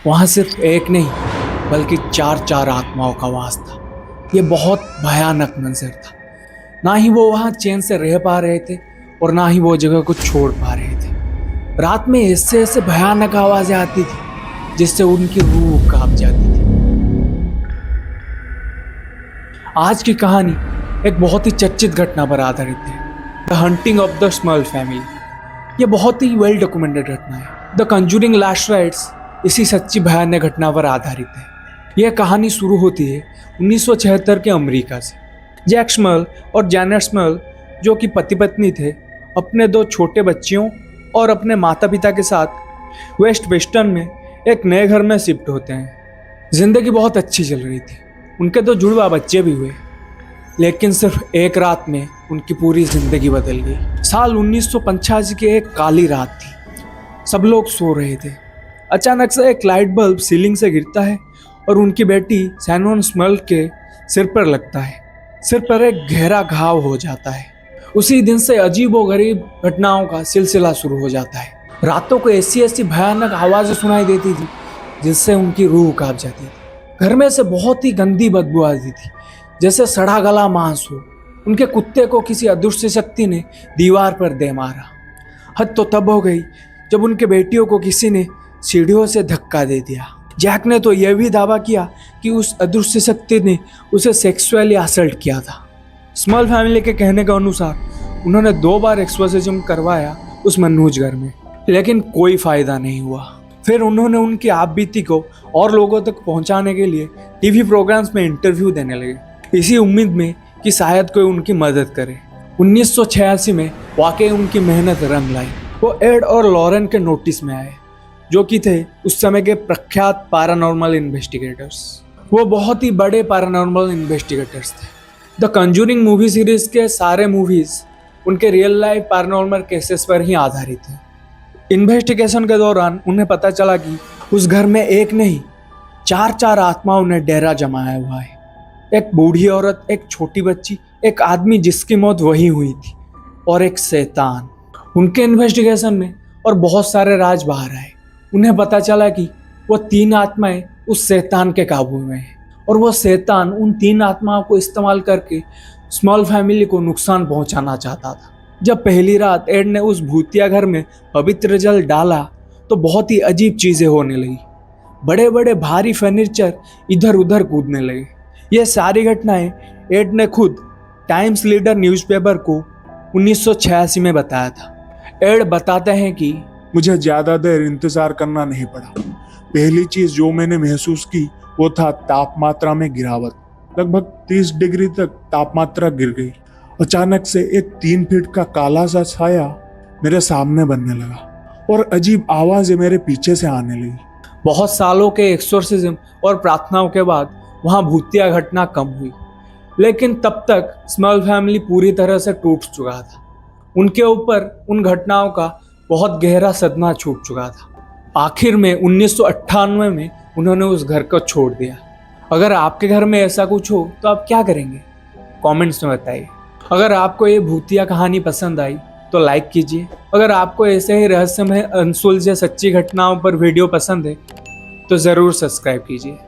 वहाँ सिर्फ एक नहीं बल्कि चार चार आत्माओं का वास था। ये बहुत भयानक मंजर था। ना ही वो वहाँ चैन से रह पा रहे थे और ना ही वो जगह को छोड़ पा रहे थे। रात में ऐसे ऐसे भयानक आवाजें आती थी जिससे उनकी रूह कांप जाती थी। आज की कहानी एक बहुत ही चर्चित घटना पर आधारित है, the hunting of the small family. ये बहुत ही वेल डॉक्यूमेंटेड घटना है। द कंजूरिंग लास्ट राइट्स इसी सच्ची भयानक घटना पर आधारित है। यह कहानी शुरू होती है 1976 के अमेरिका से। जैक स्मॉल और जैनेट स्मॉल, जो कि पति पत्नी थे, अपने दो छोटे बच्चियों और अपने माता पिता के साथ वेस्ट वेस्टर्न में एक नए घर में शिफ्ट होते हैं। जिंदगी बहुत अच्छी चल रही थी। उनके दो जुड़वा बच्चे भी हुए, लेकिन सिर्फ एक रात में उनकी पूरी जिंदगी बदल गई। साल 1985 की एक काली रात थी। सब लोग सो रहे थे। अचानक से एक लाइट बल्ब सीलिंग से गिरता है और उनकी बेटी शैनन स्मॉल के सिर पर लगता है। सिर पर एक गहरा घाव हो जाता है। उसी दिन से अजीबोगरीब घटनाओं का सिलसिला शुरू हो जाता है। रातों को ऐसी ऐसी भयानक आवाजें सुनाई देती थी जिससे उनकी रूह कांप जाती थी। घर में से बहुत ही गंदी बदबू आती थी, जैसे सड़ा गला मांस हो। उनके कुत्ते को किसी अदृश्य शक्ति ने दीवार पर दे मारा। हद तो तब हो गई जब उनके बेटियों को किसी ने सीढ़ियों से धक्का दे दिया। जैक ने तो यह भी दावा किया कि उस अदृश्य शक्ति ने उसे सेक्सुअली असल्ट किया था। स्मॉल फैमिली के कहने के अनुसार उन्होंने 2 बार एक्सोर्सिज्म करवाया उस मनहूस घर में, लेकिन कोई फायदा नहीं हुआ। फिर उन्होंने उनकी आपबीती को और लोगों तक पहुंचाने के लिए टीवी प्रोग्राम्स में इंटरव्यू देने लगे, इसी उम्मीद में कि शायद कोई उनकी मदद करे। 1986 में वाकई उनकी मेहनत रंग लाई। वो एड और लॉरेन के नोटिस में आए, जो कि थे उस समय के प्रख्यात पैरानॉर्मल इन्वेस्टिगेटर्स। वो बहुत ही बड़े पैरानॉर्मल इन्वेस्टिगेटर्स थे। द कंजूरिंग मूवी सीरीज के सारे मूवीज उनके रियल लाइफ पैरानॉर्मल केसेस पर ही आधारित हैं। इन्वेस्टिगेशन के दौरान उन्हें पता चला कि उस घर में एक नहीं 4 आत्माओं ने डेरा जमाया हुआ है। एक बूढ़ी औरत, एक छोटी बच्ची, एक आदमी जिसकी मौत वही हुई थी, और एक शैतान। उनके इन्वेस्टिगेशन में और बहुत सारे राज बाहर आए। उन्हें पता चला कि वो 3 आत्माएं उस शैतान के काबू में हैं, और वो शैतान उन 3 आत्माओं को इस्तेमाल करके स्मॉल फैमिली को नुकसान पहुंचाना चाहता था। जब पहली रात एड ने उस भूतिया घर में पवित्र जल डाला तो बहुत ही अजीब चीजें होने लगी। बड़े बड़े भारी फर्नीचर इधर उधर कूदने लगे। ये सारी घटनाएं एड ने खुद टाइम्स लीडर न्यूज़पेपर को 1986 में बताया था। एड बताते हैं कि मुझे ज्यादा देर इंतजार करना नहीं पड़ा। पहली चीज जो मैंने महसूस की वो था तापमात्रा में गिरावट। लगभग 30 डिग्री तक तापमात्रा गिर गई। अचानक से एक 3 फीट का काला सा छाया मेरे सामने बनने लगा और अजीब आवाजें मेरे पीछे से आने लगी। बहुत सालों के एक्सोर्सिज्म और प्रार्थनाओं के बाद वहां भूतिया घटना कम हुई, लेकिन तब तक स्मॉल फैमिली पूरी तरह से टूट चुका था। उनके ऊपर उन घटनाओं का बहुत गहरा सदमा छूट चुका था। आखिर में 1998 में उन्होंने उस घर को छोड़ दिया। अगर आपके घर में ऐसा कुछ हो तो आप क्या करेंगे? कमेंट्स में बताइए। अगर आपको ये भूतिया कहानी पसंद आई तो लाइक कीजिए। अगर आपको ऐसे ही रहस्यमय अनसुलझे सच्ची घटनाओं पर वीडियो पसंद है तो ज़रूर सब्सक्राइब कीजिए।